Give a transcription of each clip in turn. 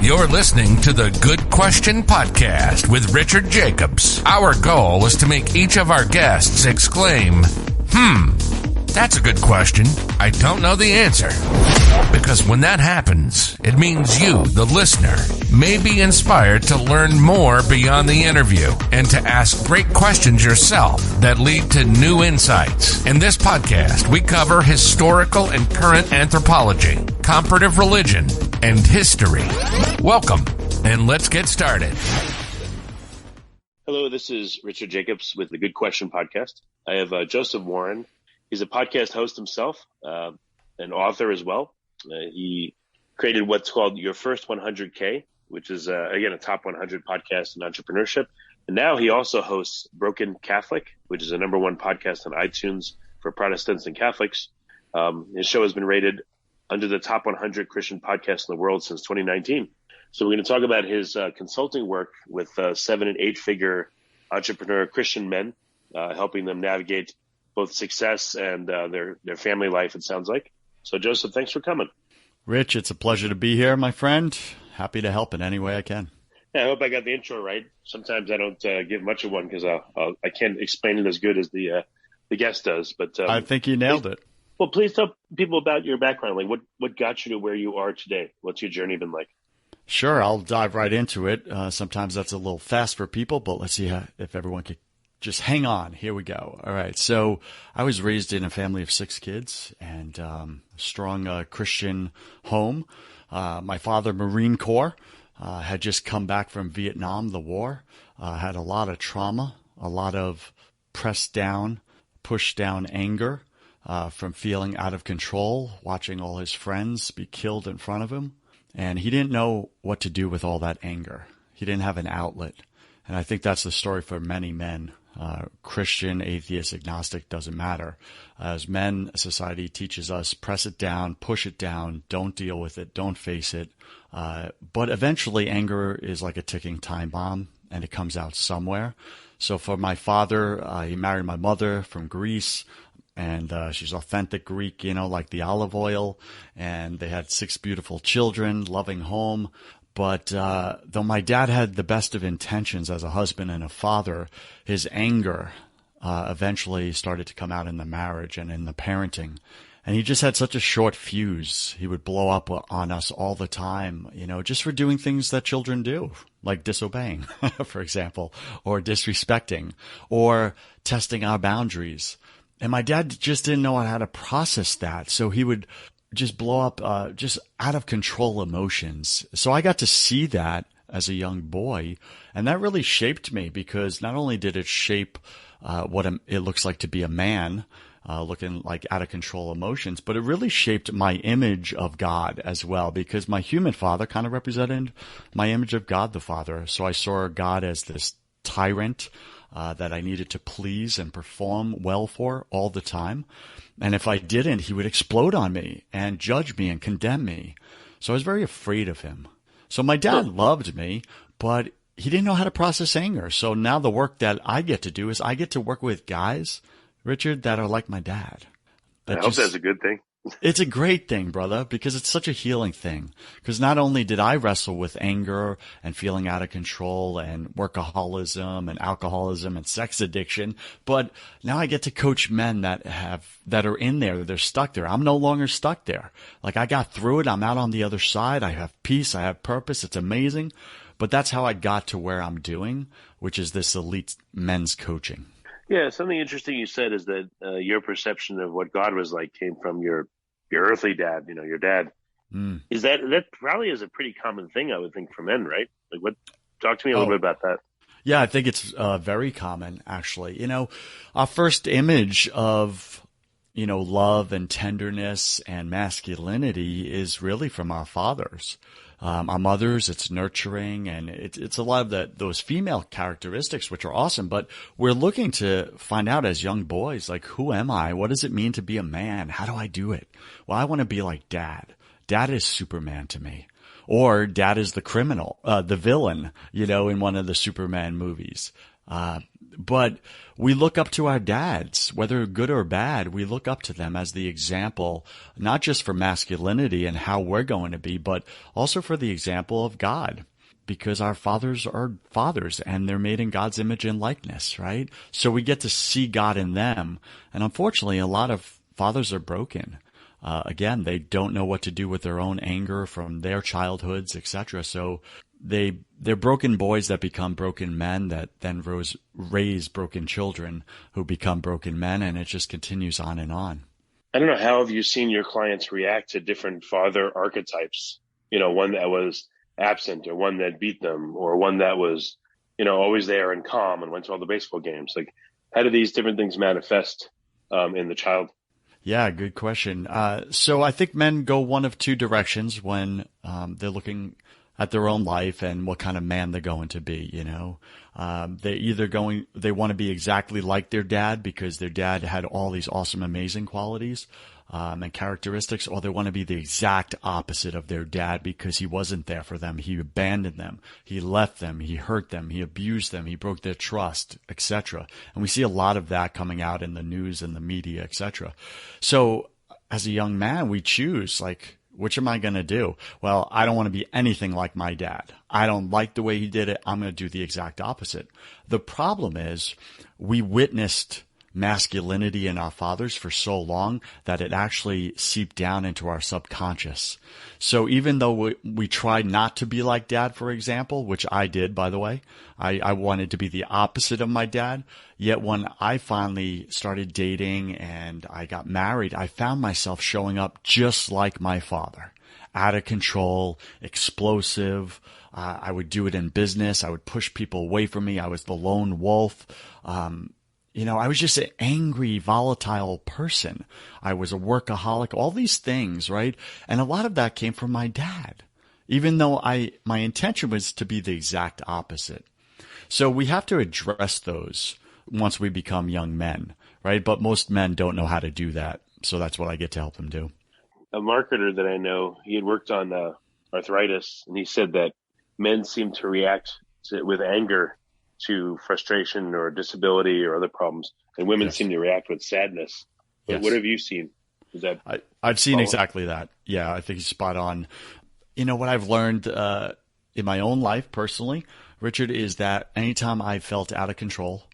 You're listening to the Good Question Podcast with Richard Jacobs. Our goal is to make each of our guests exclaim, that's a good question. I don't know the answer. Because when that happens, it means you, the listener, may be inspired to learn more beyond the interview and to ask great questions yourself that lead to new insights. In this podcast, we cover historical and current anthropology, comparative religion, and history. Welcome, and let's get started. Hello, this is Richard Jacobs with the Good Question Podcast. I have Joseph Warren. He's a podcast host himself, an author as well. He created what's called Your First 100K, which is, again, a top 100 podcast in entrepreneurship. And now he also hosts Broken Catholic, which is a #1 podcast on iTunes for Protestants and Catholics. His show has been rated under the top 100 Christian podcasts in the world since 2019. So we're going to talk about his consulting work with 7- and 8-figure entrepreneur Christian men, helping them navigate both success and their family life, it sounds like. So, Joseph, thanks for coming. Rich, it's a pleasure to be here, my friend. Happy to help in any way I can. Yeah, I hope I got the intro right. Sometimes I don't give much of one because I can't explain it as good as the guest does. But I think you nailed it. Well, please tell people about your background. Like, what got you to where you are today? What's your journey been like? Sure, I'll dive right into it. Sometimes that's a little fast for people, but let's see if everyone could just hang on. Here we go. All right. So I was raised in a family of 6 kids and a strong Christian home. My father, Marine Corps, had just come back from Vietnam, the war, had a lot of trauma, a lot of pressed down, pushed down anger from feeling out of control, watching all his friends be killed in front of him. And he didn't know what to do with all that anger. He didn't have an outlet. And I think that's the story for many men. Christian, atheist, agnostic, doesn't matter. As men, society teaches us, press it down, push it down, don't deal with it, don't face it. But eventually anger is like a ticking time bomb and it comes out somewhere. So for my father, he married my mother from Greece. And she's authentic Greek, like the olive oil. And they had 6 beautiful children, loving home. But though my dad had the best of intentions as a husband and a father, his anger eventually started to come out in the marriage and in the parenting. And he just had such a short fuse. He would blow up on us all the time, just for doing things that children do, like disobeying, for example, or disrespecting, or testing our boundaries. And my dad just didn't know how to process that. So he would just blow up, just out of control emotions. So I got to see that as a young boy. And that really shaped me because not only did it shape, what it looks like to be a man, looking like out of control emotions, but it really shaped my image of God as well, because my human father kind of represented my image of God the Father. So I saw God as this tyrant, that I needed to please and perform well for all the time. And if I didn't, he would explode on me and judge me and condemn me. So I was very afraid of him. So my dad loved me, but he didn't know how to process anger. So now the work that I get to do is I get to work with guys, Richard, that are like my dad. I hope that's a good thing. It's a great thing, brother, because it's such a healing thing. Because not only did I wrestle with anger and feeling out of control and workaholism and alcoholism and sex addiction, but now I get to coach men that are in there, they're stuck there. I'm no longer stuck there. Like I got through it. I'm out on the other side. I have peace. I have purpose. It's amazing. But that's how I got to where I'm doing, which is this elite men's coaching. Yeah, something interesting you said is that your perception of what God was like came from your earthly dad, your dad. Is that probably is a pretty common thing, I would think, for men, right? Like, talk to me a little bit about that. Yeah, I think it's very common, actually. Our first image of, love and tenderness and masculinity is really from our fathers. Our mothers, it's nurturing, and it's a lot of those female characteristics, which are awesome. But we're looking to find out as young boys, like, who am I? What does it mean to be a man? How do I do it? Well, I want to be like Dad. Dad is Superman to me. Or Dad is the criminal, the villain, in one of the Superman movies. But we look up to our dads, whether good or bad. We look up to them as the example, not just for masculinity and how we're going to be, but also for the example of God. Because our fathers are fathers and they're made in God's image and likeness, right? So we get to see God in them. And unfortunately, a lot of fathers are broken. Again, they don't know what to do with their own anger from their childhoods, etc. So they're broken boys that become broken men that then raise broken children who become broken men, and it just continues on and on. I don't know, how have you seen your clients react to different father archetypes? One that was absent, or one that beat them, or one that was, always there and calm and went to all the baseball games. Like, how do these different things manifest in the child? Yeah, good question. So I think men go one of two directions when they're looking at their own life and what kind of man they're going to be, they want to be exactly like their dad because their dad had all these awesome, amazing qualities and characteristics, or they want to be the exact opposite of their dad because he wasn't there for them. He abandoned them. He left them. He hurt them. He abused them. He broke their trust, etc. And we see a lot of that coming out in the news and the media, etc. So as a young man, we choose, like, which am I going to do? Well, I don't want to be anything like my dad. I don't like the way he did it. I'm going to do the exact opposite. The problem is we witnessed masculinity in our fathers for so long that it actually seeped down into our subconscious. So even though we tried not to be like dad, for example, which I did, by the way, I wanted to be the opposite of my dad. Yet when I finally started dating and I got married, I found myself showing up just like my father, out of control, explosive. I would do it in business. I would push people away from me. I was the lone wolf. I was just an angry, volatile person. I was a workaholic, all these things, right? And a lot of that came from my dad, even though my intention was to be the exact opposite. So we have to address those once we become young men, right? But most men don't know how to do that. So that's what I get to help them do. A marketer that I know, he had worked on arthritis, and he said that men seem to react with anger to frustration or disability or other problems, and women seem to react with sadness. But Yes. What have you seen? Is that I've seen exactly that. Yeah, I think he's spot on. What I've learned in my own life personally, Richard, is that anytime I felt out of control,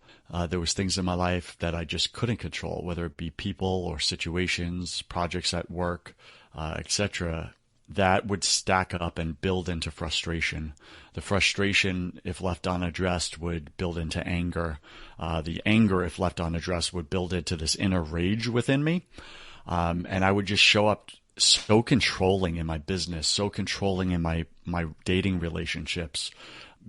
there was things in my life that I just couldn't control, whether it be people or situations, projects at work, etc., that would stack up and build into frustration. The frustration, if left unaddressed, would build into anger. The anger, if left unaddressed, would build into this inner rage within me. And I would just show up so controlling in my business, so controlling in my dating relationships.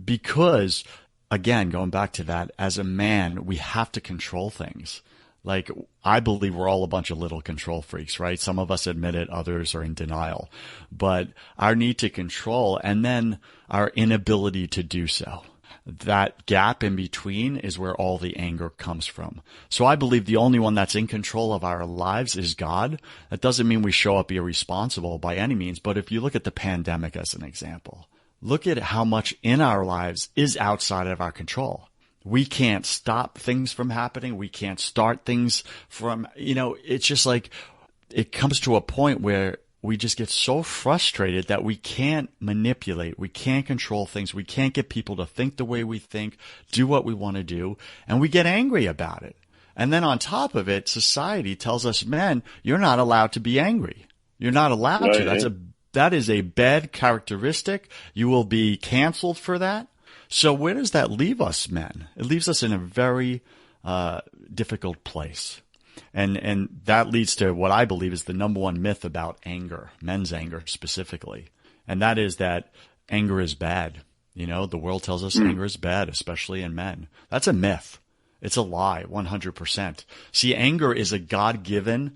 Because, again, going back to that, as a man, we have to control things. Like, I believe we're all a bunch of little control freaks, right? Some of us admit it, others are in denial. But our need to control and then our inability to do so, that gap in between is where all the anger comes from. So I believe the only one that's in control of our lives is God. That doesn't mean we show up irresponsible by any means. But if you look at the pandemic as an example, look at how much in our lives is outside of our control. We can't stop things from happening. We can't start things from, it's just like it comes to a point where we just get so frustrated that we can't manipulate. We can't control things. We can't get people to think the way we think, do what we want to do, and we get angry about it. And then on top of it, society tells us, men, you're not allowed to be angry. You're not allowed to. That is a bad characteristic. You will be canceled for that. So where does that leave us, men? It leaves us in a very difficult place. And that leads to what I believe is the number one myth about anger, men's anger specifically. And that is that anger is bad. The world tells us anger is bad, especially in men. That's a myth. It's a lie, 100%. See, anger is a God-given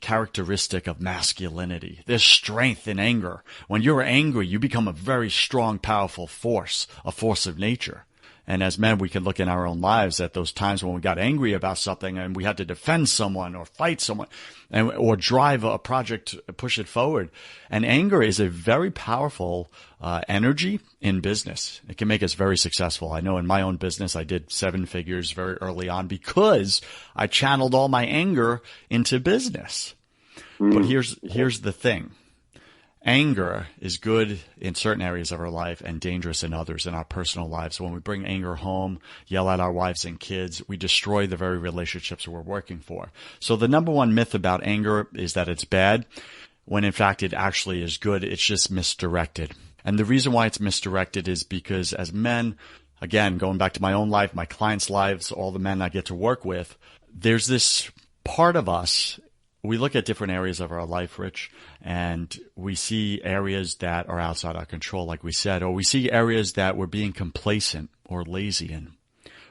characteristic of masculinity. There's strength in anger. When you're angry, you become a very strong, powerful force, a force of nature. And as men, we can look in our own lives at those times when we got angry about something and we had to defend someone or fight someone or drive a project, push it forward. And anger is a very powerful energy in business. It can make us very successful. I know in my own business, I did 7 figures very early on because I channeled all my anger into business. But here's the thing. Anger is good in certain areas of our life and dangerous in others in our personal lives. When we bring anger home, yell at our wives and kids, we destroy the very relationships we're working for. So the number one myth about anger is that it's bad, when in fact it actually is good. It's just misdirected. And the reason why it's misdirected is because as men, again, going back to my own life, my clients' lives, all the men I get to work with, there's this part of us. We look at different areas of our life, Rich, and we see areas that are outside our control, like we said, or we see areas that we're being complacent or lazy in.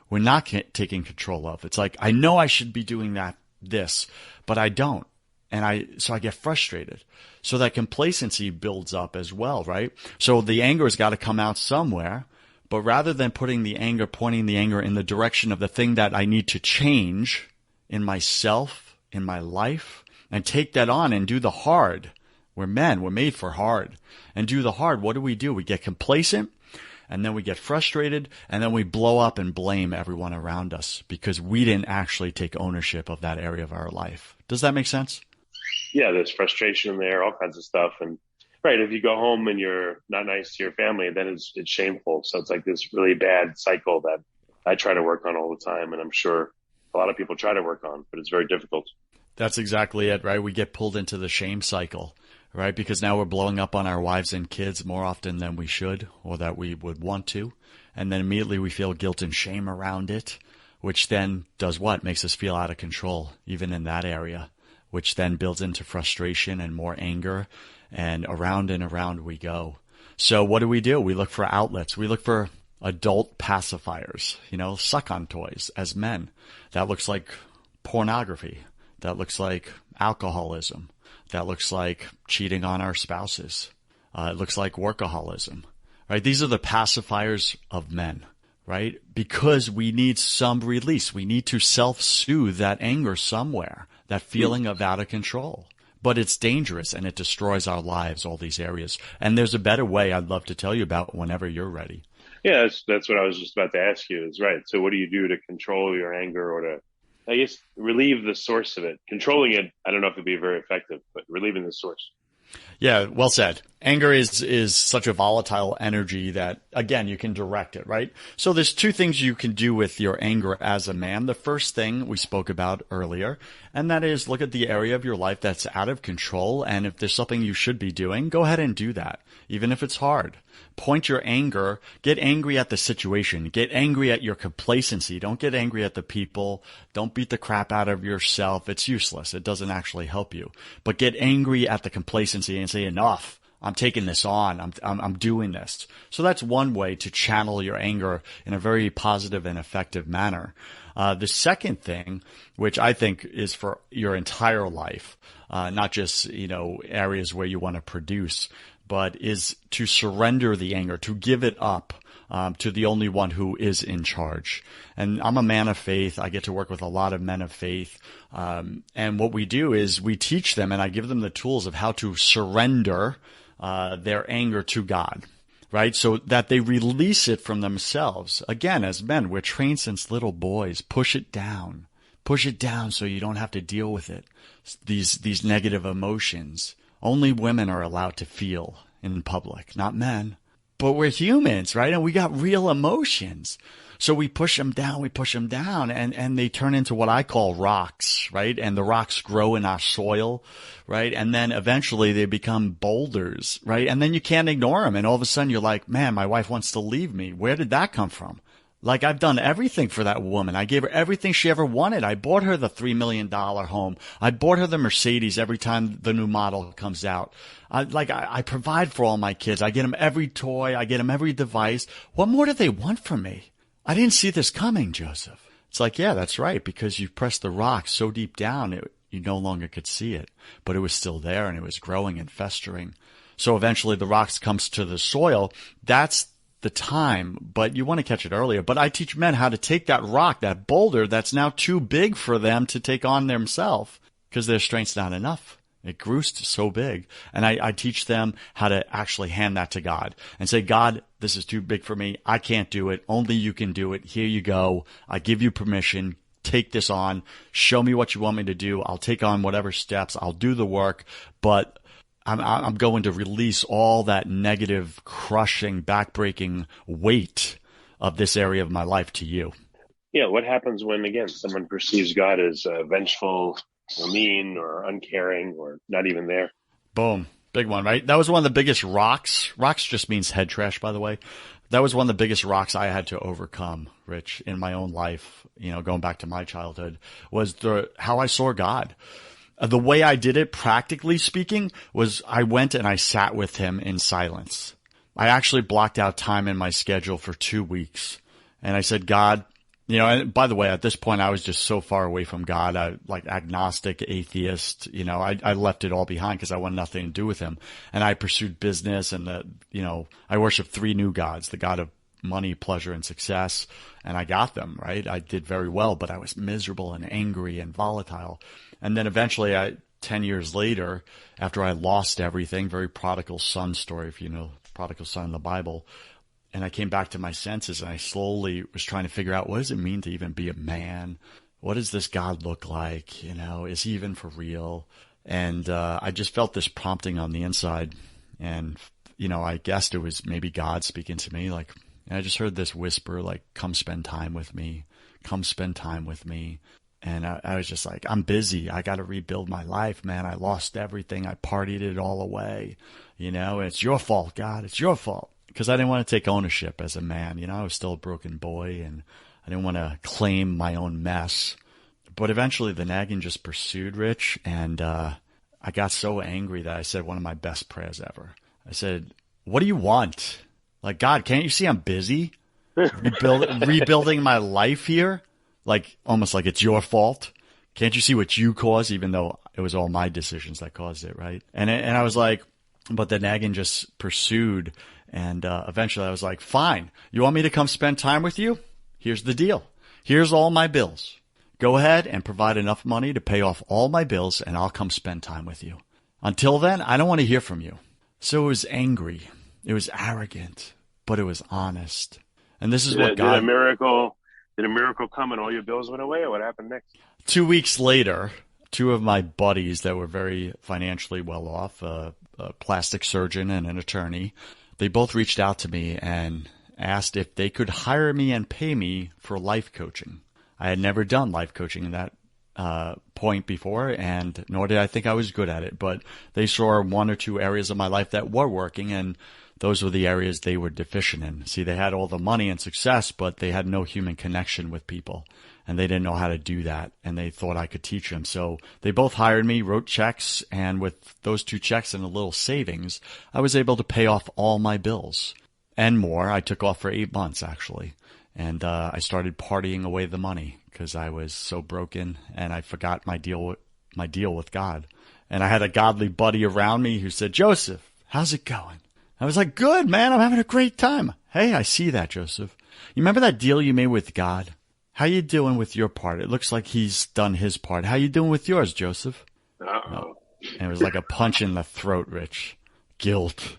We're not taking control of. It's like, I know I should be doing this, but I don't. So I get frustrated. So that complacency builds up as well, right? So the anger has got to come out somewhere, but rather than pointing the anger in the direction of the thing that I need to change in myself, in my life, and take that on and do the hard. We're men. We're made for hard. And do the hard. What do? We get complacent, and then we get frustrated, and then we blow up and blame everyone around us because we didn't actually take ownership of that area of our life. Does that make sense? Yeah, there's frustration there, all kinds of stuff. And right, if you go home and you're not nice to your family, then it's shameful. So it's like this really bad cycle that I try to work on all the time. And I'm sure a lot of people try to work on, but it's very difficult. That's exactly it, right? We get pulled into the shame cycle, right? Because now we're blowing up on our wives and kids more often than we should or that we would want to. And then immediately we feel guilt and shame around it, which then does what? Makes us feel out of control, even in that area, which then builds into frustration and more anger, and around we go. So what do? We look for outlets. We look for adult pacifiers, suck-on toys as men. That looks like pornography. That looks like alcoholism. That looks like cheating on our spouses. It looks like workaholism, right? These are the pacifiers of men, right? Because we need some release. We need to self-soothe that anger somewhere, that feeling of out of control. But it's dangerous and it destroys our lives, all these areas. And there's a better way I'd love to tell you about whenever you're ready. Yeah, that's what I was just about to ask you is right. So what do you do to control your anger or to, I guess, relieve the source of it? Controlling it, I don't know if it'd be very effective, but relieving the source. Yeah, well said. Anger is such a volatile energy that, again, you can direct it, right? So there's 2 things you can do with your anger as a man. The first thing we spoke about earlier, and that is look at the area of your life that's out of control. And if there's something you should be doing, go ahead and do that, even if it's hard. Point your anger, get angry at the situation, get angry at your complacency. Don't get angry at the people. Don't beat the crap out of yourself. It's useless. It doesn't actually help you. But get angry at the complacency and say, enough. I'm taking this on. I'm doing this. So that's one way to channel your anger in a very positive and effective manner. The second thing, which I think is for your entire life, not just, areas where you want to produce, but is to surrender the anger, to give it up to the only one who is in charge. And I'm a man of faith. I get to work with a lot of men of faith. And what we do is we teach them, and I give them the tools of how to surrender their anger to God, right? So that they release it from themselves. Again, as men, we're trained since little boys. Push it down. Push it down so you don't have to deal with it. These negative emotions. Only women are allowed to feel in public, not men. But we're humans, right? And we got real emotions. So we push them down, and they turn into what I call rocks, right? And the rocks grow in our soil, right? And then eventually they become boulders, right? And then you can't ignore them. And all of a sudden you're like, man, my wife wants to leave me. Where did that come from? Like, I've done everything for that woman. I gave her everything she ever wanted. I bought her the $3 million home. I bought her the Mercedes every time the new model comes out. I provide for all my kids. I get them every toy. I get them every device. What more do they want from me? I didn't see this coming, Joseph. It's like, yeah, that's right. Because you pressed the rock so deep down, you no longer could see it. But it was still there, and it was growing and festering. So eventually the rocks comes to the soil. That's the time, but you want to catch it earlier. But I teach men how to take that rock, that boulder that's now too big for them to take on themselves because their strength's not enough. It grew so big. And I teach them how to actually hand that to God and say, God, this is too big for me. I can't do it. Only you can do it. Here you go. I give you permission. Take this on. Show me what you want me to do. I'll take on whatever steps. I'll do the work, but I'm going to release all that negative, crushing, backbreaking weight of this area of my life to you. Yeah. What happens when, again, someone perceives God as vengeful or mean or uncaring or not even there? Boom. Big one, right? That was one of the biggest rocks. Rocks just means head trash, by the way. That was one of the biggest rocks I had to overcome, Rich, in my own life, going back to my childhood, was how I saw God. The way I did it, practically speaking, was I went and I sat with him in silence. I actually blocked out time in my schedule for 2 weeks. And I said, God, and by the way, at this point, I was just so far away from God. I like agnostic, atheist, I left it all behind because I wanted nothing to do with him. And I pursued business and I worship 3 new gods, the God of money, pleasure, and success. And I got them, right? I did very well, but I was miserable and angry and volatile. And then eventually 10 years later, after I lost everything, very prodigal son story, if you know prodigal son in the Bible, and I came back to my senses and I slowly was trying to figure out, what does it mean to even be a man? What does this God look like? Is he even for real? And I just felt this prompting on the inside. And, I guessed it was maybe God speaking to me. And I just heard this whisper, come spend time with me. Come spend time with me. And I was just like, I'm busy. I got to rebuild my life, man. I lost everything. I partied it all away. It's your fault, God. It's your fault. Because I didn't want to take ownership as a man. I was still a broken boy and I didn't want to claim my own mess. But eventually the nagging just pursued, Rich. And I got so angry that I said one of my best prayers ever. I said, what do you want? God, can't you see I'm busy rebuilding my life here? Almost like it's your fault. Can't you see what you caused, even though it was all my decisions that caused it, right? And I was like, but the nagging just pursued. And eventually I was like, fine, you want me to come spend time with you? Here's the deal. Here's all my bills. Go ahead and provide enough money to pay off all my bills and I'll come spend time with you. Until then, I don't want to hear from you. So it was angry. It was arrogant, but it was honest. And this is what God... Did a miracle come and all your bills went away, or what happened next? 2 weeks later, 2 of my buddies that were very financially well off, a plastic surgeon and an attorney, they both reached out to me and asked if they could hire me and pay me for life coaching. I had never done life coaching in that point before, and nor did I think I was good at it. But they saw 1 or 2 areas of my life that were working, and those were the areas they were deficient in. See, they had all the money and success, but they had no human connection with people, and they didn't know how to do that, and they thought I could teach them. So they both hired me, wrote checks, and with those 2 checks and a little savings, I was able to pay off all my bills and more. I took off for 8 months, actually, and I started partying away the money because I was so broken, and I forgot my deal with God. And I had a godly buddy around me who said, Joseph, how's it going? I was like, good, man. I'm having a great time. Hey, I see that, Joseph. You remember that deal you made with God? How you doing with your part? It looks like he's done his part. How you doing with yours, Joseph? No. And it was like a punch in the throat, Rich. Guilt.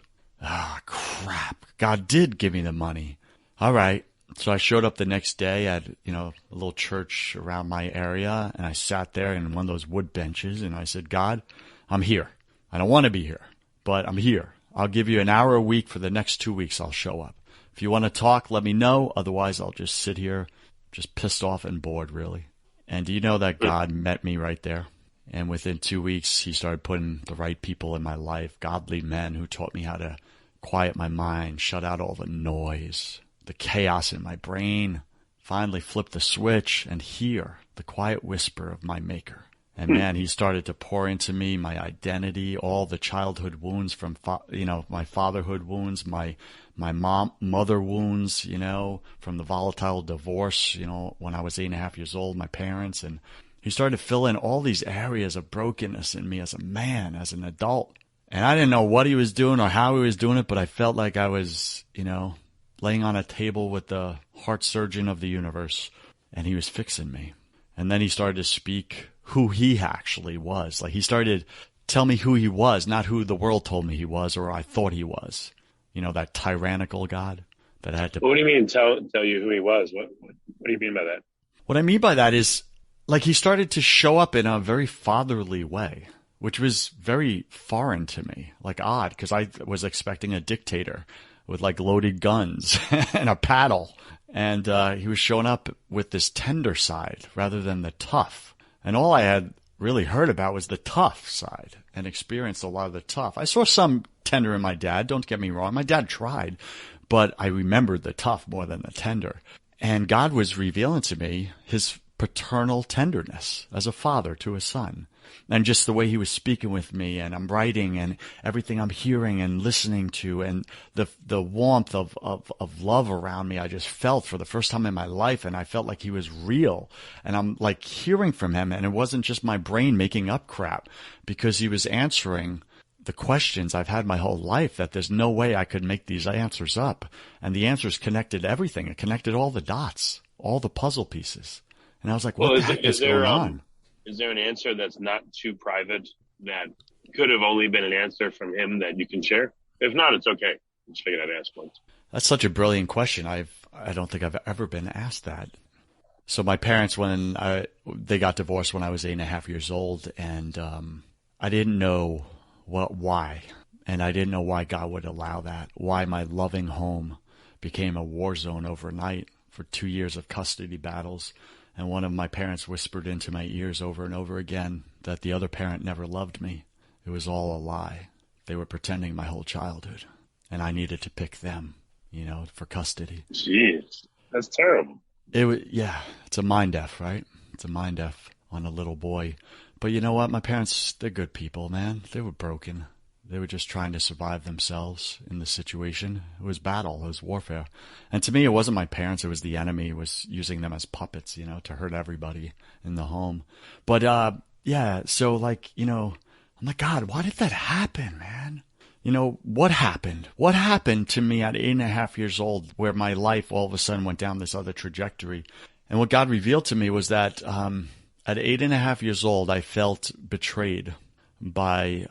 Crap. God did give me the money. All right. So I showed up the next day at, a little church around my area, and I sat there in one of those wood benches, and I said, God, I'm here. I don't want to be here, but I'm here. I'll give you an hour a week for the next 2 weeks. I'll show up. If you want to talk, let me know. Otherwise, I'll just sit here, just pissed off and bored, really. And do you know that God met me right there? And within 2 weeks, he started putting the right people in my life, godly men who taught me how to quiet my mind, shut out all the noise, the chaos in my brain, finally flip the switch and hear the quiet whisper of my maker. And man, he started to pour into me my identity, all the childhood wounds from, my fatherhood wounds, my mother wounds, from the volatile divorce, when I was 8.5 years old, my parents. And he started to fill in all these areas of brokenness in me as a man, as an adult. And I didn't know what he was doing or how he was doing it, but I felt like I was, laying on a table with the heart surgeon of the universe, and he was fixing me. And then he started to speak who he actually was. Like he started to tell me who he was, not who the world told me he was or I thought he was. You know, that tyrannical God that I had to. What do you mean tell you who he was? What do you mean by that? What I mean by that is, like, he started to show up in a very fatherly way, which was very foreign to me, like odd, because I was expecting a dictator with like loaded guns and a paddle. And he was showing up with this tender side rather than the tough. And all I had really heard about was the tough side and experienced a lot of the tough. I saw some tender in my dad, don't get me wrong. My dad tried, but I remembered the tough more than the tender. And God was revealing to me his paternal tenderness as a father to a son. And just the way he was speaking with me, and I'm writing, and everything I'm hearing and listening to, and the warmth of love around me, I just felt for the first time in my life, and I felt like he was real. And I'm like hearing from him, and it wasn't just my brain making up crap, because he was answering the questions I've had my whole life, that there's no way I could make these answers up. And the answers connected everything. It connected all the dots, all the puzzle pieces. And I was like, what the heck is going on? Is there an answer that's not too private that could have only been an answer from him that you can share? If not, it's okay. I just figured I'd ask once. That's such a brilliant question. I don't think I've ever been asked that. So my parents, they got divorced when I was 8.5 years old, and I didn't know why. And I didn't know why God would allow that, why my loving home became a war zone overnight for 2 years of custody battles. And one of my parents whispered into my ears over and over again that the other parent never loved me. It was all a lie. They were pretending my whole childhood. And I needed to pick them, for custody. Jeez, that's terrible. It's a mind F, right? It's a mind F on a little boy. But you know what? My parents, they're good people, man. They were broken. They were just trying to survive themselves in the situation. It was battle. It was warfare. And to me, it wasn't my parents. It was the enemy. It was using them as puppets, to hurt everybody in the home. But, so I'm like, God, why did that happen, man? What happened? What happened to me at 8.5 years old where my life all of a sudden went down this other trajectory? And what God revealed to me was that at 8.5 years old, I felt betrayed by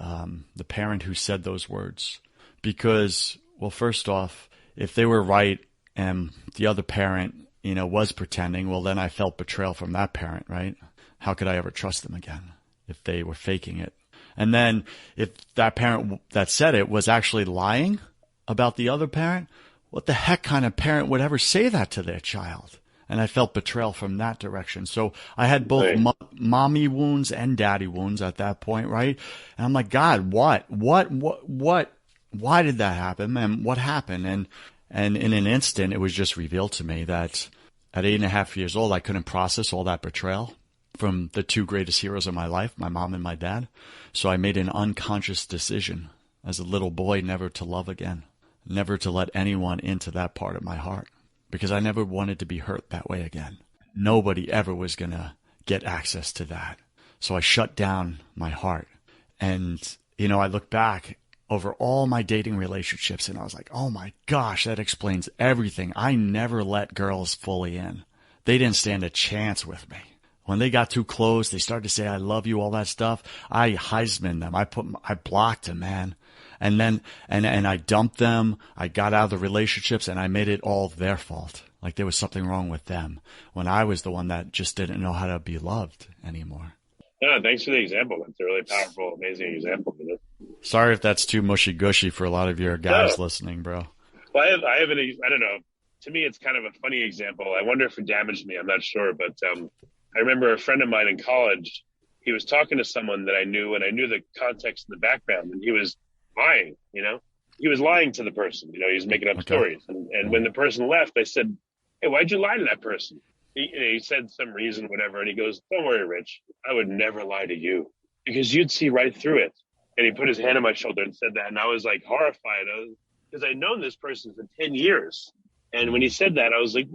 the parent who said those words. Because, well, first off, if they were right and the other parent, was pretending, well, then I felt betrayal from that parent, right? How could I ever trust them again if they were faking it? And then if that parent that said it was actually lying about the other parent, what the heck kind of parent would ever say that to their child? And I felt betrayal from that direction. So I had both mommy wounds and daddy wounds at that point, right? And I'm like, God, what? Why did that happen? And what happened? And in an instant, it was just revealed to me that at 8.5 years old, I couldn't process all that betrayal from the two greatest heroes of my life, my mom and my dad. So I made an unconscious decision as a little boy never to love again, never to let anyone into that part of my heart. Because I never wanted to be hurt that way again. Nobody ever was going to get access to that. So I shut down my heart. And, I look back over all my dating relationships and I was like, oh my gosh, that explains everything. I never let girls fully in. They didn't stand a chance with me. When they got too close, they started to say, I love you, all that stuff. I Heisman them. I blocked them, man. And then, and I dumped them. I got out of the relationships and I made it all their fault. Like there was something wrong with them when I was the one that just didn't know how to be loved anymore. No, thanks for the example. That's a really powerful, amazing example. Sorry if that's too mushy gushy for a lot of your guys listening, bro. Well, I have I don't know. To me, it's kind of a funny example. I wonder if it damaged me. I'm not sure. But I remember a friend of mine in college, he was talking to someone that I knew, and I knew the context and the background, and he was lying, he was lying to the person, he was making up stories. And when the person left, I said, hey, why'd you lie to that person? He said some reason, whatever. And he goes, don't worry, Rich, I would never lie to you because you'd see right through it. And he put his hand on my shoulder and said that. And I was like horrified because I'd known this person for 10 years. And when he said that, I was like,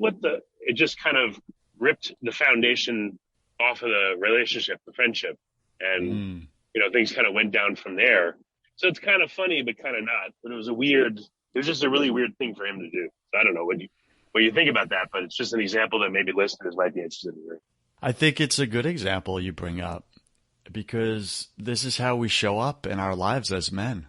it just kind of ripped the foundation off of the relationship, the friendship. And, things kind of went down from there. So it's kind of funny, but kind of not. But it was a weird it was just a really weird thing for him to do. So I don't know what you think about that, but it's just an example that maybe listeners might be interested in hearing. I think it's a good example you bring up because this is how we show up in our lives as men.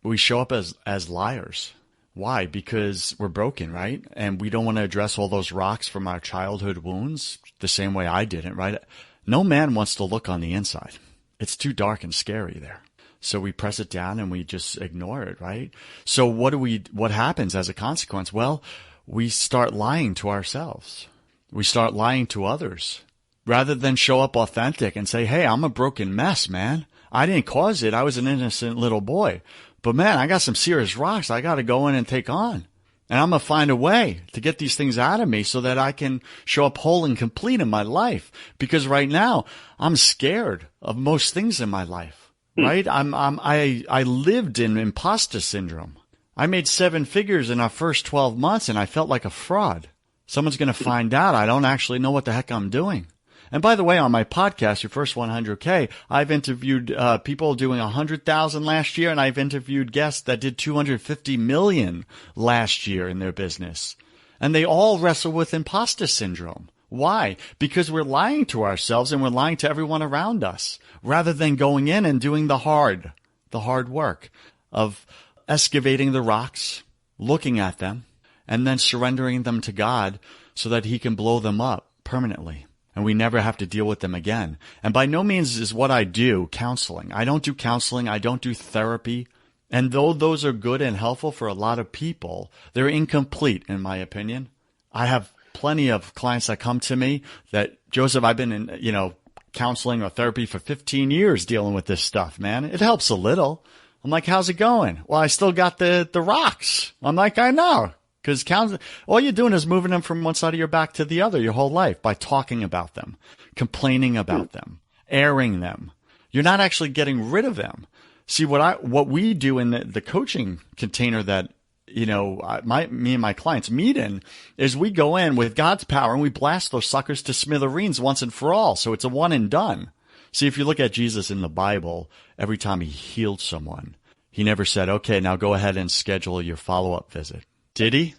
We show up as liars. Why? Because we're broken, right? And we don't want to address all those rocks from our childhood wounds the same way I didn't, right? No man wants to look on the inside. It's too dark and scary there. So we press it down and we just ignore it, right? So what happens as a consequence? Well, we start lying to ourselves. We start lying to others rather than show up authentic and say, hey, I'm a broken mess, man. I didn't cause it. I was an innocent little boy. But man, I got some serious rocks I got to go in and take on. And I'm going to find a way to get these things out of me so that I can show up whole and complete in my life. Because right now I'm scared of most things in my life, right? I lived in imposter syndrome. I made 7 figures in our first 12 months and I felt like a fraud. Someone's going to find out I don't actually know what the heck I'm doing. And by the way, on my podcast, Your First 100K, I've interviewed people doing 100,000 last year, and I've interviewed guests that did 250 million last year in their business. And they all wrestle with imposter syndrome. Why? Because we're lying to ourselves and we're lying to everyone around us, rather than going in and doing the hard work of excavating the rocks, looking at them, and then surrendering them to God so that He can blow them up permanently. And we never have to deal with them again. And by no means is what I do counseling. I don't do counseling. I don't do therapy. And though those are good and helpful for a lot of people, they're incomplete, in my opinion. I have plenty of clients that come to me that, Joseph, I've been in, counseling or therapy for 15 years dealing with this stuff, man. It helps a little. I'm like, how's it going? Well, I still got the rocks. I'm like, I know. Because all you're doing is moving them from one side of your back to the other your whole life by talking about them, complaining about them, airing them. You're not actually getting rid of them. See, what we do in the coaching container that, me and my clients meet in is we go in with God's power and we blast those suckers to smithereens once and for all. So it's a one and done. See, if you look at Jesus in the Bible, every time He healed someone, He never said, okay, now go ahead and schedule your follow-up visit. Did He?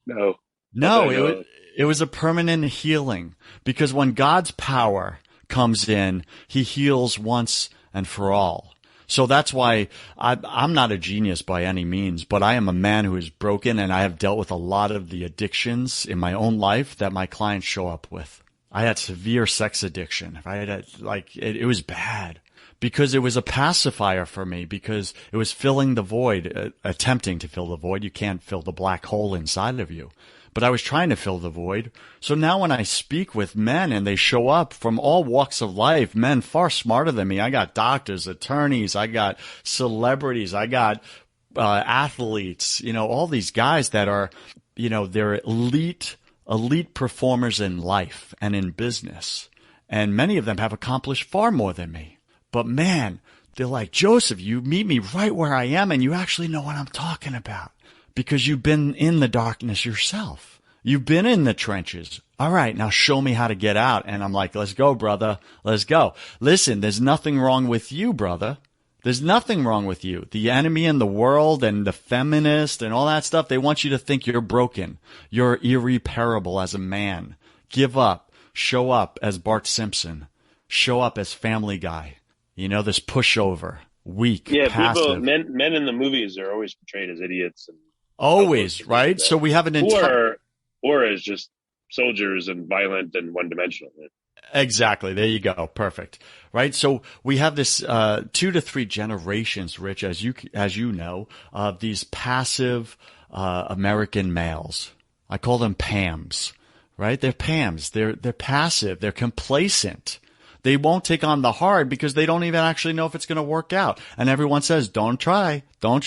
No. No, it was a permanent healing because when God's power comes in, He heals once and for all. So that's why I'm not a genius by any means, but I am a man who is broken and I have dealt with a lot of the addictions in my own life that my clients show up with. I had severe sex addiction, right? It was bad. Because it was a pacifier for me, because it was filling the void, attempting to fill the void. You can't fill the black hole inside of you. But I was trying to fill the void. So now when I speak with men and they show up from all walks of life, men far smarter than me. I got doctors, attorneys, I got celebrities, I got athletes, all these guys that are, they're elite performers in life and in business. And many of them have accomplished far more than me. But man, they're like, Joseph, you meet me right where I am and you actually know what I'm talking about because you've been in the darkness yourself. You've been in the trenches. All right, now show me how to get out. And I'm like, let's go, brother. Let's go. Listen, there's nothing wrong with you, brother. There's nothing wrong with you. The enemy in the world and the feminist and all that stuff, they want you to think you're broken. You're irreparable as a man. Give up. Show up as Bart Simpson. Show up as Family Guy. This pushover, weak, passive. Men in the movies are always portrayed as idiots. And always, right? So we have an entire... Or as just soldiers and violent and one-dimensional. Exactly. There you go. Perfect. Right? So we have this 2 to 3 generations, Rich, as you know, of these passive American males. I call them Pams, right? They're Pams. They're passive. They're complacent. They won't take on the hard because they don't even actually know if it's going to work out. And everyone says, don't try. Don't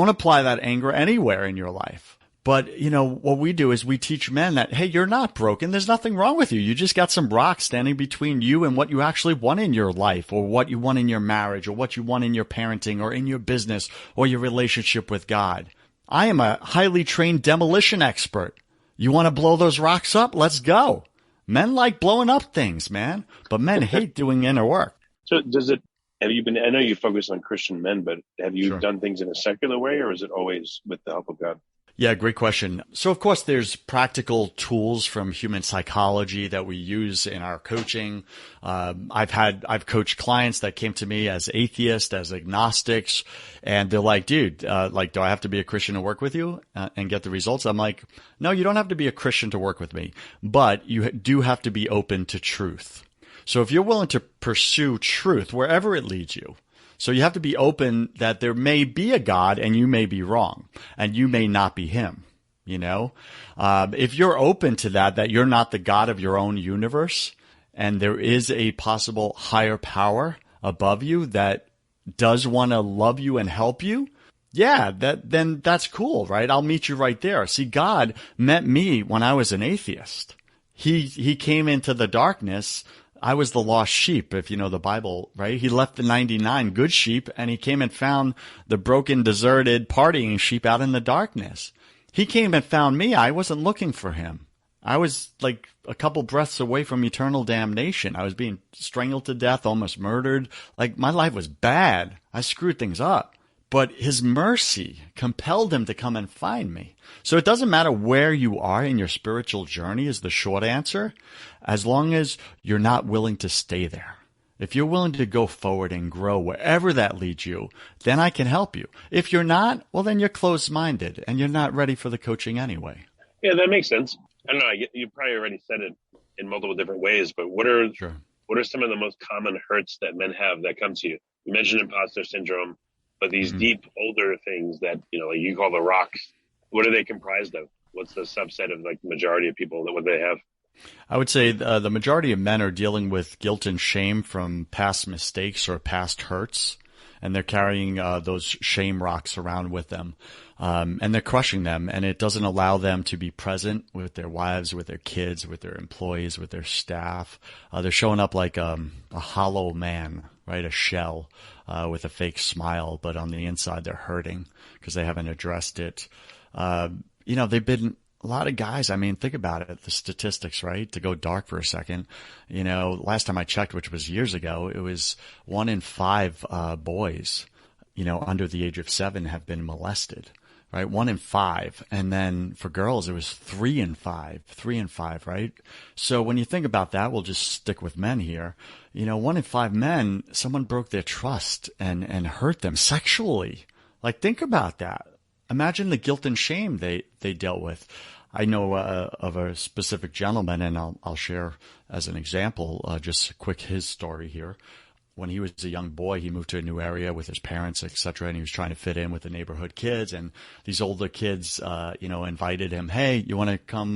apply that anger anywhere in your life. But, what we do is we teach men that, hey, you're not broken. There's nothing wrong with you. You just got some rocks standing between you and what you actually want in your life or what you want in your marriage or what you want in your parenting or in your business or your relationship with God. I am a highly trained demolition expert. You want to blow those rocks up? Let's go. Men like blowing up things, man, but men hate doing inner work. So does it have you been, I know you focus on Christian men, but have you Sure. done things in a secular way, or is it always with the help of God? Yeah, great question. So of course there's practical tools from human psychology that we use in our coaching. I've coached clients that came to me as atheists, as agnostics, and they're like, dude, do I have to be a Christian to work with you and get the results? I'm like, no, you don't have to be a Christian to work with me, but you do have to be open to truth. So if you're willing to pursue truth wherever it leads you, so you have to be open that there may be a God and you may be wrong and you may not be him. You know, if you're open to that you're not the God of your own universe and there is a possible higher power above you that does want to love you and help you. Yeah, then that's cool, right? I'll meet you right there. See, God met me when I was an atheist. He came into the darkness. I was the lost sheep, if you know the Bible, right? He left the 99 good sheep and he came and found the broken, deserted, partying sheep out in the darkness. He came and found me. I wasn't looking for him. I was like a couple breaths away from eternal damnation. I was being strangled to death, almost murdered. Like my life was bad. I screwed things up. But his mercy compelled him to come and find me. So it doesn't matter where you are in your spiritual journey is the short answer, as long as you're not willing to stay there. If you're willing to go forward and grow wherever that leads you, then I can help you. If you're not, well, then you're closed-minded and you're not ready for the coaching anyway. Yeah, that makes sense. I don't know. You probably already said it in multiple different ways, but what are some of the most common hurts that men have that come to you? You mentioned imposter syndrome. But these deep, older things that, like you call the rocks, what are they comprised of? What's the subset of like the majority of people what they have? I would say the majority of men are dealing with guilt and shame from past mistakes or past hurts. And they're carrying those shame rocks around with them. And they're crushing them. And it doesn't allow them to be present with their wives, with their kids, with their employees, with their staff. They're showing up like a hollow man, right? A shell. With a fake smile, but on the inside they're hurting because they haven't addressed it. They've been a lot of guys. I mean, think about it, the statistics, right? To go dark for a second, last time I checked, which was years ago, it was 1 in 5 boys, under the age of 7 have been molested. Right, 1 in 5, and then for girls it was 3 in 5, right? So when you think about that, we'll just stick with men here. 1 in 5 men, someone broke their trust and hurt them sexually. Like, think about that. Imagine the guilt and shame they dealt with. I know of a specific gentleman, and I'll share as an example just quick his story here. When he was a young boy, he moved to a new area with his parents, etc., and he was trying to fit in with the neighborhood kids. And these older kids, invited him, "Hey, you want to come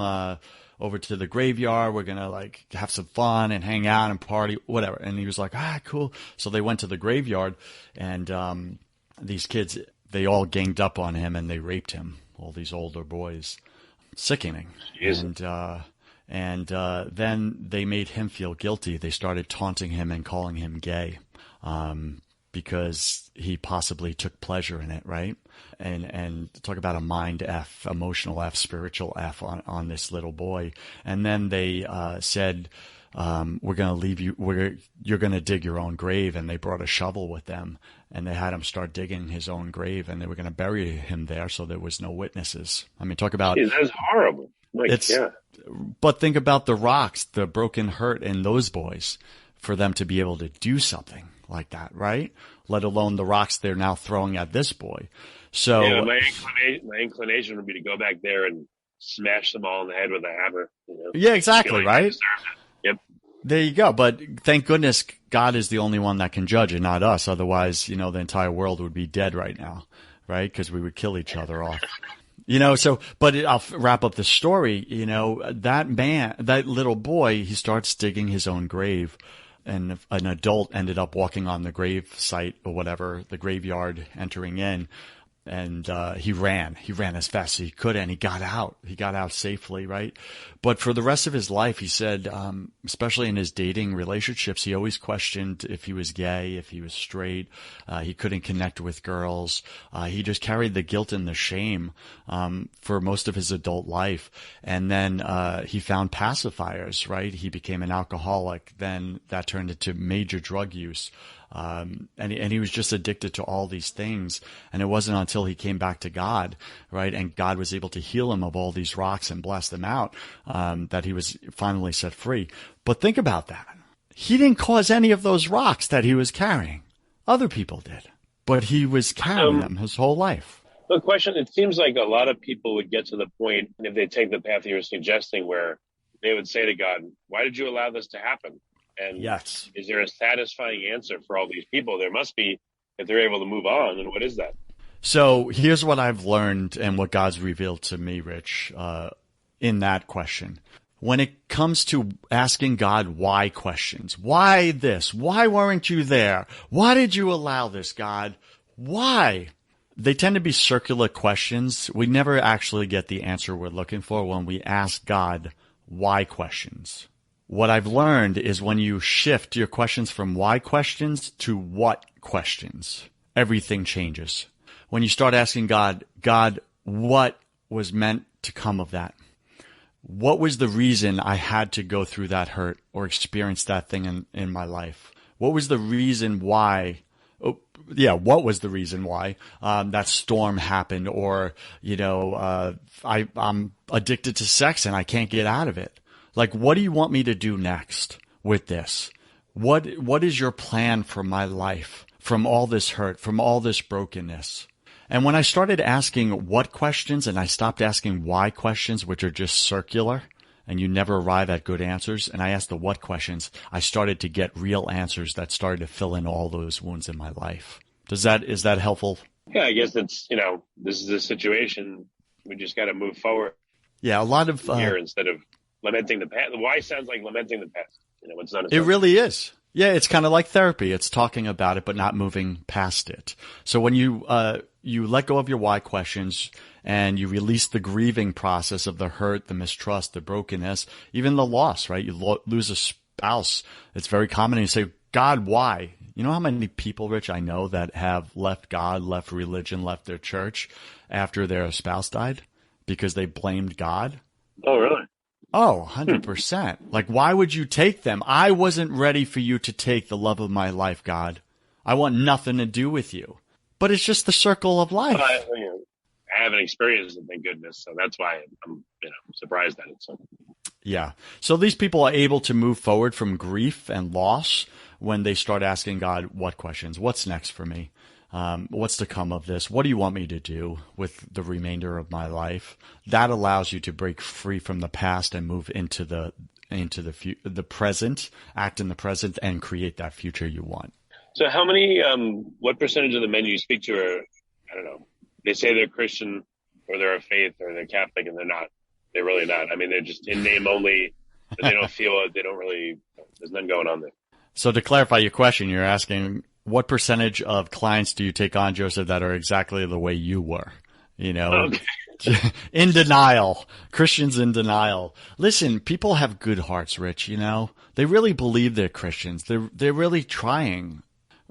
over to the graveyard? We're gonna have some fun and hang out and party, whatever." And he was like, "Cool." So they went to the graveyard, and these kids, they all ganged up on him and they raped him. All these older boys, sickening. Jesus. And then they made him feel guilty. They started taunting him and calling him gay because he possibly took pleasure in it, right? And talk about a mind F, emotional F, spiritual F on this little boy. And then they said, we're going to leave you, you're going to dig your own grave. And they brought a shovel with them and they had him start digging his own grave and they were going to bury him there so there was no witnesses. I mean, talk about... That's horrible. But think about the rocks, the broken hurt in those boys for them to be able to do something like that, right? Let alone the rocks they're now throwing at this boy. So my inclination would be to go back there and smash them all in the head with a hammer. Yeah, exactly, right? Yep. There you go. But thank goodness God is the only one that can judge and not us. Otherwise, the entire world would be dead right now, right? Because we would kill each other off. But I'll wrap up the story. That little boy, he starts digging his own grave, and an adult ended up walking on the grave site or whatever, the graveyard, entering in. And he ran as fast as he could, and he got out safely, right? But for the rest of his life, he said, especially in his dating relationships, he always questioned if he was gay, if he was straight. He couldn't connect with girls. He just carried the guilt and the shame for most of his adult life. And then he found pacifiers, right? He became an alcoholic. Then that turned into major drug use. And he was just addicted to all these things. And it wasn't until he came back to God, right, and God was able to heal him of all these rocks and bless them out, that he was finally set free. But think about that. He didn't cause any of those rocks that he was carrying. Other people did. But he was carrying them his whole life. The question, it seems like a lot of people would get to the point, if they take the path you're suggesting, where they would say to God, why did you allow this to happen? And yes, is there a satisfying answer for all these people? There must be, if they're able to move on. And what is that? So here's what I've learned and what God's revealed to me, Rich, in that question. When it comes to asking God why questions, why this? Why weren't you there? Why did you allow this, God? Why? They tend to be circular questions. We never actually get the answer we're looking for when we ask God why questions. What I've learned is when you shift your questions from why questions to what questions, everything changes. When you start asking God, what was meant to come of that? What was the reason I had to go through that hurt or experience that thing in my life? What was the reason why? What was the reason why that storm happened? Or, I'm addicted to sex and I can't get out of it. Like, what do you want me to do next with this? What is your plan for my life from all this hurt, from all this brokenness? And when I started asking what questions and I stopped asking why questions, which are just circular and you never arrive at good answers, and I asked the what questions, I started to get real answers that started to fill in all those wounds in my life. Is that helpful? Yeah, I guess it's, this is a situation. We just got to move forward. Yeah, a lot of here instead of lamenting the past. Why sounds like lamenting the past. It's not. It really is. Yeah, it's kind of like therapy. It's talking about it, but not moving past it. So when you let go of your why questions and you release the grieving process of the hurt, the mistrust, the brokenness, even the loss, right? You lose a spouse. It's very common. And you say, God, why? You know how many people, Rich, I know that have left God, left religion, left their church after their spouse died because they blamed God? Oh, really? Oh, 100%. Like, why would you take them? I wasn't ready for you to take the love of my life, God. I want nothing to do with you. But it's just the circle of life. I haven't experienced it, thank goodness. So that's why I'm surprised at it. So. Yeah. So these people are able to move forward from grief and loss when they start asking God, what questions? What's next for me? What's to come of this? What do you want me to do with the remainder of my life? That allows you to break free from the past and move into the present, act in the present, and create that future you want. So how many, what percentage of the men you speak to are, I don't know, they say they're Christian or they're a faith or they're Catholic and they're not. They're really not. I mean, they're just in name only, but they don't feel it. They don't really, there's nothing going on there. So to clarify your question, you're asking, what percentage of clients do you take on, Joseph, that are exactly the way you were? Okay. In denial. Christians in denial. Listen, people have good hearts, Rich, They really believe they're Christians. They're really trying,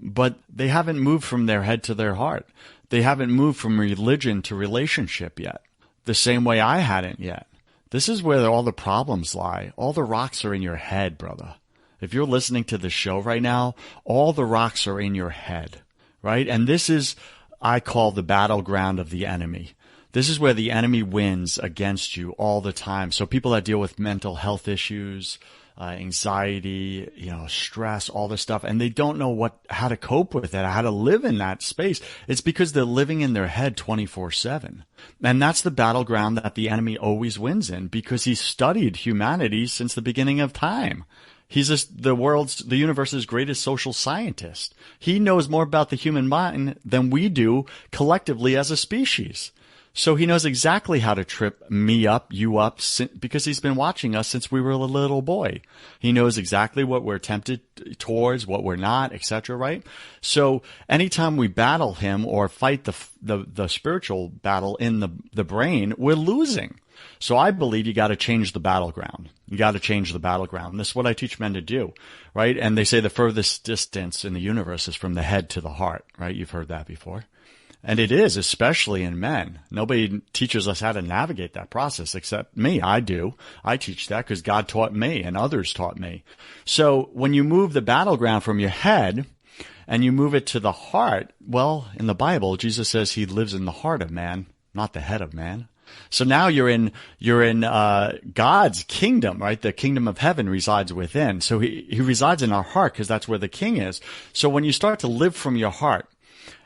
but they haven't moved from their head to their heart. They haven't moved from religion to relationship yet, the same way I hadn't yet. This is where all the problems lie. All the rocks are in your head, brother. If you're listening to the show right now, all the rocks are in your head, right? And this is, I call the battleground of the enemy. This is where the enemy wins against you all the time. So people that deal with mental health issues, anxiety, stress, all this stuff, and they don't know how to cope with it, how to live in that space. It's because they're living in their head 24/7. And that's the battleground that the enemy always wins in because he's studied humanity since the beginning of time. He's the universe's greatest social scientist. He knows more about the human mind than we do collectively as a species. So he knows exactly how to trip me up, you up, because he's been watching us since we were a little boy. He knows exactly what we're tempted towards, what we're not, etc., right? So anytime we battle him or fight the spiritual battle in the brain, we're losing. So I believe you got to change the battleground. You got to change the battleground. This is what I teach men to do, right? And they say the furthest distance in the universe is from the head to the heart, right? You've heard that before. And it is, especially in men. Nobody teaches us how to navigate that process except me. I do. I teach that because God taught me and others taught me. So when you move the battleground from your head and you move it to the heart, well, in the Bible, Jesus says he lives in the heart of man, not the head of man. So now you're in God's kingdom, right? The kingdom of heaven resides within. So he resides in our heart because that's where the king is. So when you start to live from your heart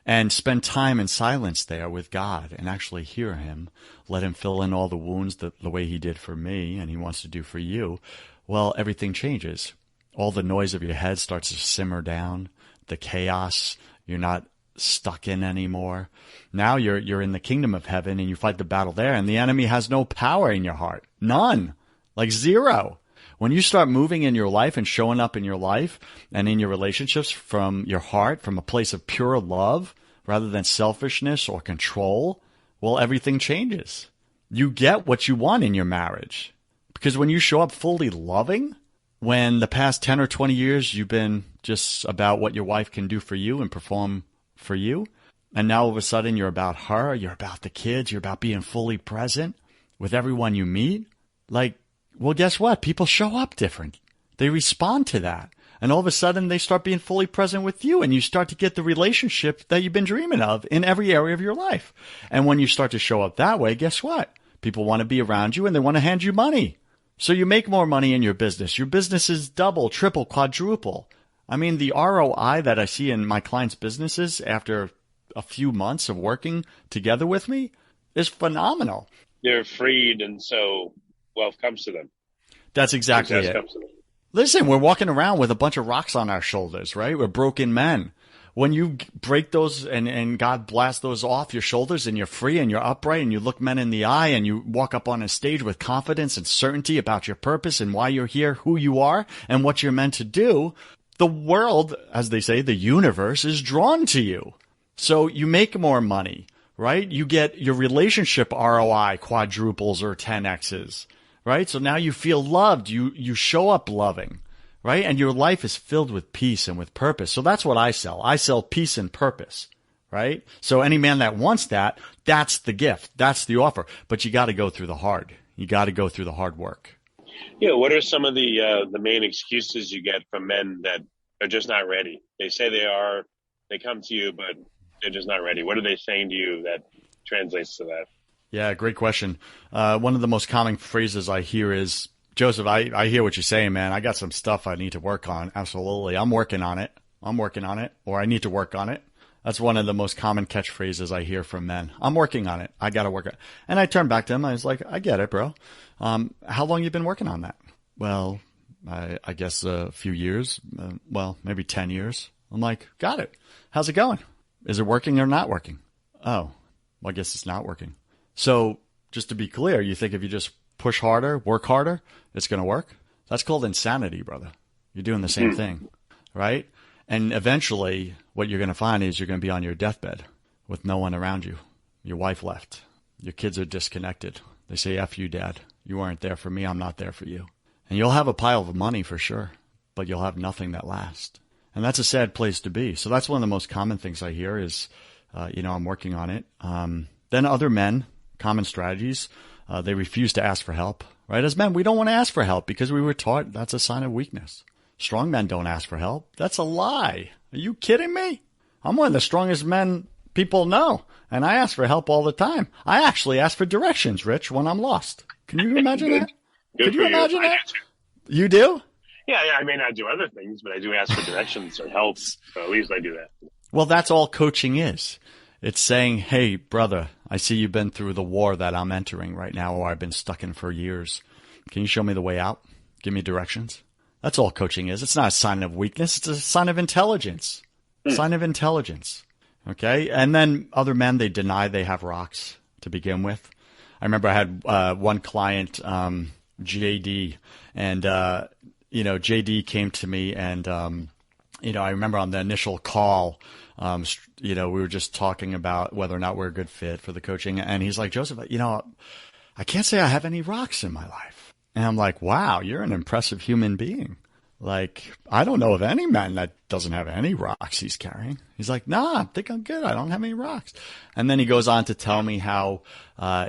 and spend time in silence there with God and actually hear him, let him fill in all the wounds the way he did for me and he wants to do for you, well, everything changes. All the noise of your head starts to simmer down. The chaos, you're not stuck in anymore. Now you're in the kingdom of heaven and you fight the battle there, and the enemy has no power in your heart. None. Like zero. When you start moving in your life and showing up in your life and in your relationships from your heart, from a place of pure love rather than selfishness or control, well, everything changes. You get what you want in your marriage. Because when you show up fully loving, when the past 10 or 20 years you've been just about what your wife can do for you and perform for you, and now all of a sudden you're about her, you're about the kids, you're about being fully present with everyone you meet, like, well, guess what? People show up different. They respond to that. And all of a sudden they start being fully present with you, and you start to get the relationship that you've been dreaming of in every area of your life. And when you start to show up that way, guess what? People want to be around you and they want to hand you money. So you make more money in your business. Your business is double, triple, quadruple. I mean, the ROI that I see in my clients' businesses after a few months of working together with me is phenomenal. They're freed, and so wealth comes to them. That's exactly it. Listen, we're walking around with a bunch of rocks on our shoulders, right? We're broken men. When you break those and God blasts those off your shoulders and you're free and you're upright and you look men in the eye and you walk up on a stage with confidence and certainty about your purpose and why you're here, who you are, and what you're meant to do, the world, as they say, the universe is drawn to you. So you make more money, right? You get your relationship ROI quadruples or 10Xs, right? So now you feel loved. You show up loving, right? And your life is filled with peace and with purpose. So that's what I sell. I sell peace and purpose, right? So any man that wants that, that's the gift. That's the offer. But you got to go through the hard. You got to go through the hard work. Yeah. What are some of the main excuses you get from men that are just not ready? They say they are, they come to you, but they're just not ready. What are they saying to you that translates to that? Yeah, great question. One of the most common phrases I hear is, Joseph, I hear what you're saying, man. I got some stuff I need to work on. Absolutely. I'm working on it. Or I need to work on it. That's one of the most common catchphrases I hear from men. I'm working on it. I got to work on it. And I turned back to him. I was like, I get it, bro. How long you been working on that? Well, I guess a few years. Well, maybe 10 years. I'm like, got it. How's it going? Is it working or not working? Oh, well, I guess it's not working. So just to be clear, you think if you just push harder, work harder, it's going to work? That's called insanity, brother. You're doing the same thing, right? And eventually what you're going to find is you're going to be on your deathbed with no one around you. Your wife left. Your kids are disconnected. They say, F you, Dad. You weren't there for me. I'm not there for you. And you'll have a pile of money for sure, but you'll have nothing that lasts. And that's a sad place to be. So that's one of the most common things I hear is, I'm working on it. Then other men, common strategies, they refuse to ask for help, right? As men, we don't want to ask for help because we were taught that's a sign of weakness. Strong men don't ask for help. That's a lie. Are you kidding me? I'm one of the strongest men people know, and I ask for help all the time. I actually ask for directions, Rich, when I'm lost. Can you imagine that? Could you imagine that? You do? Yeah, I may not do other things, but I do ask for directions or help. So at least I do that. Well, that's all coaching is. It's saying, hey, brother, I see you've been through the war that I'm entering right now, or I've been stuck in for years. Can you show me the way out? Give me directions. That's all coaching is. It's not a sign of weakness. It's a sign of intelligence. Sign of intelligence. Okay? And then other men, they deny they have rocks to begin with. I remember I had one client, JD, and JD came to me and, I remember on the initial call, we were just talking about whether or not we're a good fit for the coaching. And he's like, Joseph, I can't say I have any rocks in my life. And I'm like, wow, you're an impressive human being. Like, I don't know of any man that doesn't have any rocks he's carrying. He's like, nah, I think I'm good. I don't have any rocks. And then he goes on to tell me how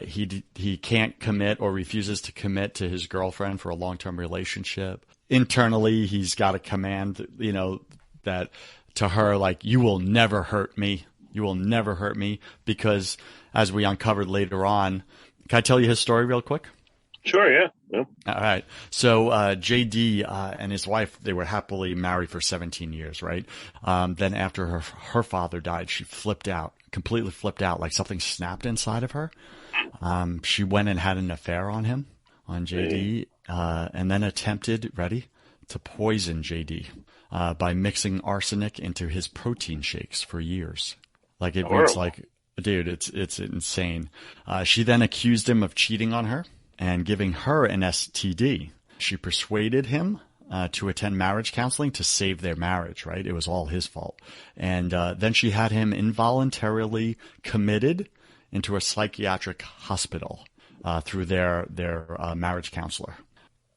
he can't commit or refuses to commit to his girlfriend for a long-term relationship. Internally, he's got a command, that to her, like, you will never hurt me. You will never hurt me, because as we uncovered later on, can I tell you his story real quick? Sure, yeah. All right. So JD and his wife, they were happily married for 17 years, right? Then after her father died, she flipped out, completely flipped out, like something snapped inside of her. She went and had an affair on him, on JD, and then attempted, ready, to poison JD by mixing arsenic into his protein shakes for years. Like, it was like, dude, it's insane. She then accused him of cheating on her and giving her an STD. She persuaded him to attend marriage counseling to save their marriage, right? It was all his fault. And then she had him involuntarily committed into a psychiatric hospital through their marriage counselor.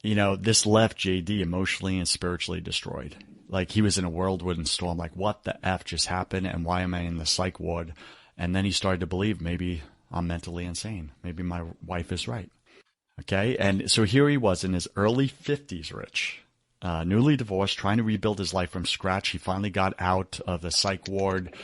You know, this left JD emotionally and spiritually destroyed. Like, he was in a whirlwind storm, like, what the F just happened, and why am I in the psych ward? And then he started to believe, maybe I'm mentally insane. Maybe my wife is right. Okay, and so here he was in his early 50s, Rich, newly divorced, trying to rebuild his life from scratch. He finally got out of the psych ward.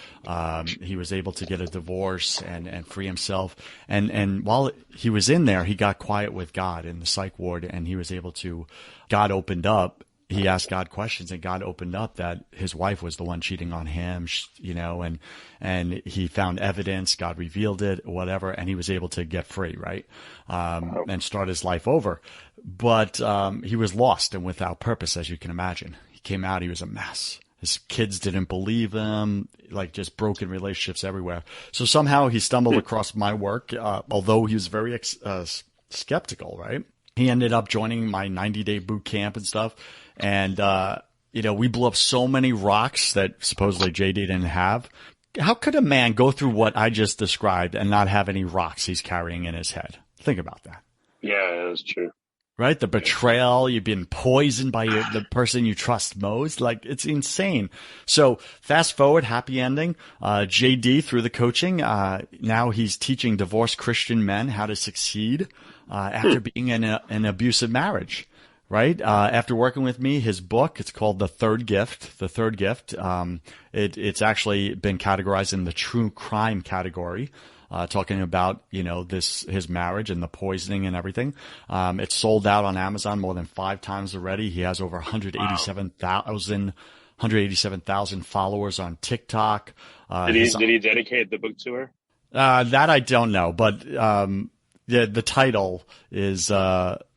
He was able to get a divorce and free himself. And while he was in there, he got quiet with God in the psych ward, and he was able to, God opened up. He asked God questions, and God opened up that his wife was the one cheating on him, you know, and he found evidence, God revealed it, whatever, and he was able to get free, right? And start his life over. But he was lost and without purpose, as you can imagine. He came out, he was a mess. His kids didn't believe him, like, just broken relationships everywhere. So somehow he stumbled across my work, although he was very skeptical, right? He ended up joining my 90-day boot camp and stuff. And, you know, we blew up so many rocks that supposedly JD didn't have. How could a man go through what I just described and not have any rocks he's carrying in his head? Think about that. Yeah, that's true. Right? The betrayal, you've been poisoned by the person you trust most. Like, it's insane. So fast forward, happy ending. JD, through the coaching, now he's teaching divorced Christian men how to succeed after being in an abusive marriage. Right? After working with me, his book, it's called The Third Gift. The Third Gift. It's actually been categorized in the true crime category, talking about, you know, his marriage and the poisoning and everything. It's sold out on Amazon more than 5 times already. He has over 187,000 followers on TikTok. Did he dedicate the book to her? That I don't know, but, the title is,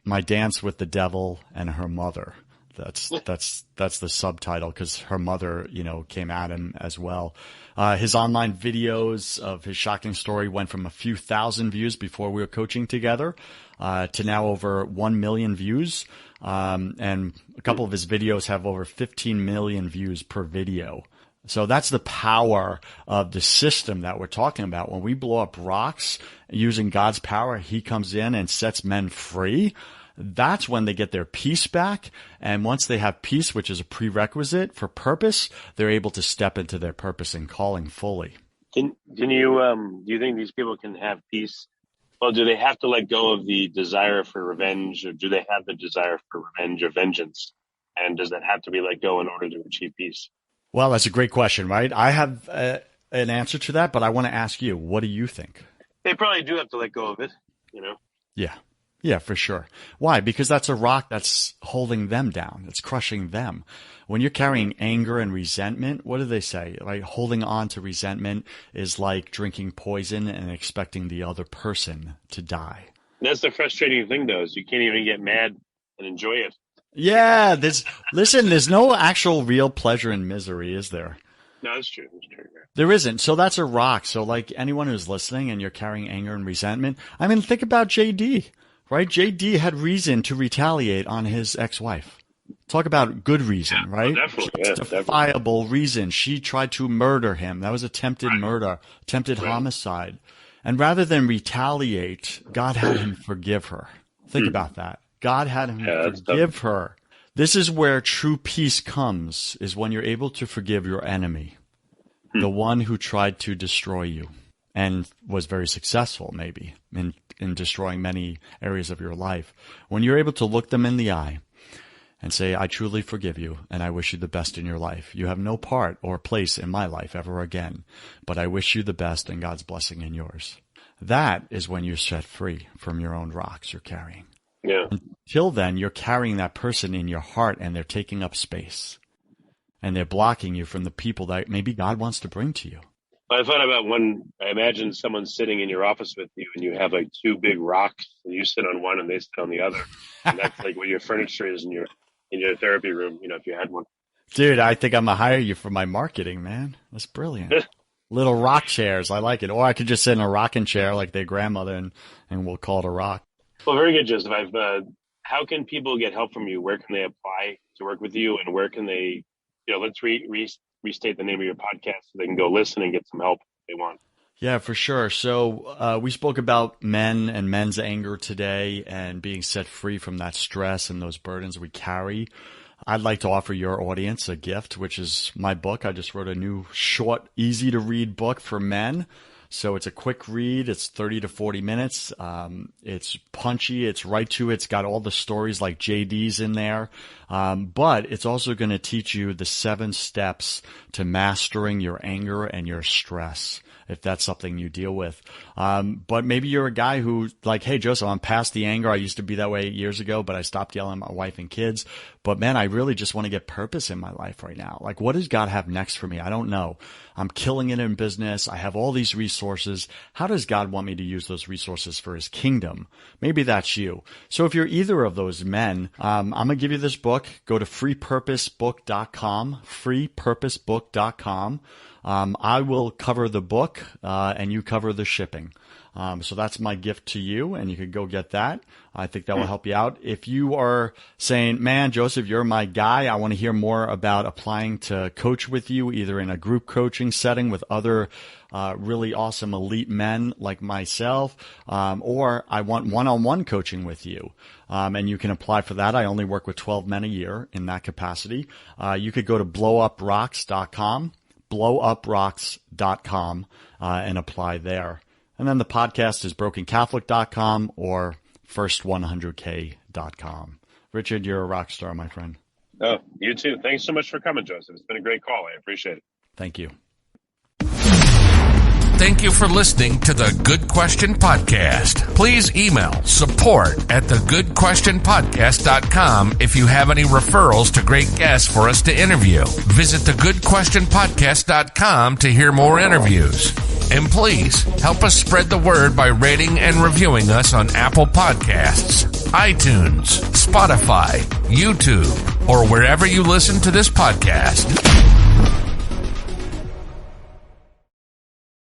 My Dance with the Devil and Her Mother. That's the subtitle, because her mother, you know, came at him as well. His online videos of his shocking story went from a few thousand views before we were coaching together, to now over 1 million views. And a couple of his videos have over 15 million views per video. So that's the power of the system that we're talking about. When we blow up rocks using God's power, he comes in and sets men free. That's when they get their peace back. And once they have peace, which is a prerequisite for purpose, they're able to step into their purpose and calling fully. Can you, do you think these people can have peace? Well, do they have to let go of the desire for revenge, or do they have the desire for revenge or vengeance? And does that have to be let go in order to achieve peace? Well, that's a great question, right? I have an answer to that, but I want to ask you, what do you think? They probably do have to let go of it, you know? Yeah. Yeah, for sure. Why? Because that's a rock that's holding them down. It's crushing them. When you're carrying anger and resentment, what do they say? Like, holding on to resentment is like drinking poison and expecting the other person to die. That's the frustrating thing, though, is you can't even get mad and enjoy it. Yeah, there's no actual real pleasure in misery, is there? No, that's true. That's true. There isn't. So that's a rock. So, like, anyone who's listening and you're carrying anger and resentment, I mean, think about JD, right? JD had reason to retaliate on his ex-wife. Talk about good reason, right? Definitely. Justifiable reason. She tried to murder him. That was attempted murder, attempted homicide. And rather than retaliate, God had him forgive her. Think about that. God had him forgive her. This is where true peace comes, is when you're able to forgive your enemy, the one who tried to destroy you and was very successful maybe in destroying many areas of your life. When you're able to look them in the eye and say, I truly forgive you, and I wish you the best in your life. You have no part or place in my life ever again, but I wish you the best and God's blessing in yours. That is when you're set free from your own rocks you're carrying. Yeah. Until then, you're carrying that person in your heart, and they're taking up space, and they're blocking you from the people that maybe God wants to bring to you. I thought about I imagine someone sitting in your office with you, and you have like two big rocks, and you sit on one and they sit on the other. And that's like what your furniture is in your therapy room, if you had one. Dude, I think I'm going to hire you for my marketing, man. That's brilliant. Little rock chairs. I like it. Or I could just sit in a rocking chair like their grandmother, and we'll call it a rock. Well, very good, Joseph. How can people get help from you? Where can they apply to work with you? And where can they, let's restate the name of your podcast so they can go listen and get some help if they want. Yeah, for sure. So we spoke about men and men's anger today and being set free from that stress and those burdens we carry. I'd like to offer your audience a gift, which is my book. I just wrote a new short, easy to read book for men. So it's a quick read. It's 30 to 40 minutes. It's punchy. It's right to it. It's got all the stories like JD's in there. But it's also going to teach you the 7 steps to mastering your anger and your stress, if that's something you deal with. But maybe you're a guy who like, hey, Joseph, I'm past the anger. I used to be that way 8 years ago, but I stopped yelling at my wife and kids. But man, I really just want to get purpose in my life right now. Like, what does God have next for me? I don't know. I'm killing it in business. I have all these resources. How does God want me to use those resources for his kingdom? Maybe that's you. So if you're either of those men, I'm going to give you this book. Go to freepurposebook.com, freepurposebook.com. I will cover the book, and you cover the shipping. So that's my gift to you, and you can go get that. I think that will help you out. If you are saying, man, Joseph, you're my guy, I want to hear more about applying to coach with you, either in a group coaching setting with other really awesome elite men like myself, or I want one-on-one coaching with you. And you can apply for that. I only work with 12 men a year in that capacity. You could go to blowuprocks.com. blowuprocks.com, and apply there. And then the podcast is brokencatholic.com or first100k.com. Richard, you're a rock star, my friend. Oh, you too. Thanks so much for coming, Joseph. It's been a great call. I appreciate it. Thank you. Thank you for listening to the Good Question Podcast. Please email support@thegoodquestionpodcast.com if you have any referrals to great guests for us to interview. Visit thegoodquestionpodcast.com to hear more interviews. And please help us spread the word by rating and reviewing us on Apple Podcasts, iTunes, Spotify, YouTube, or wherever you listen to this podcast.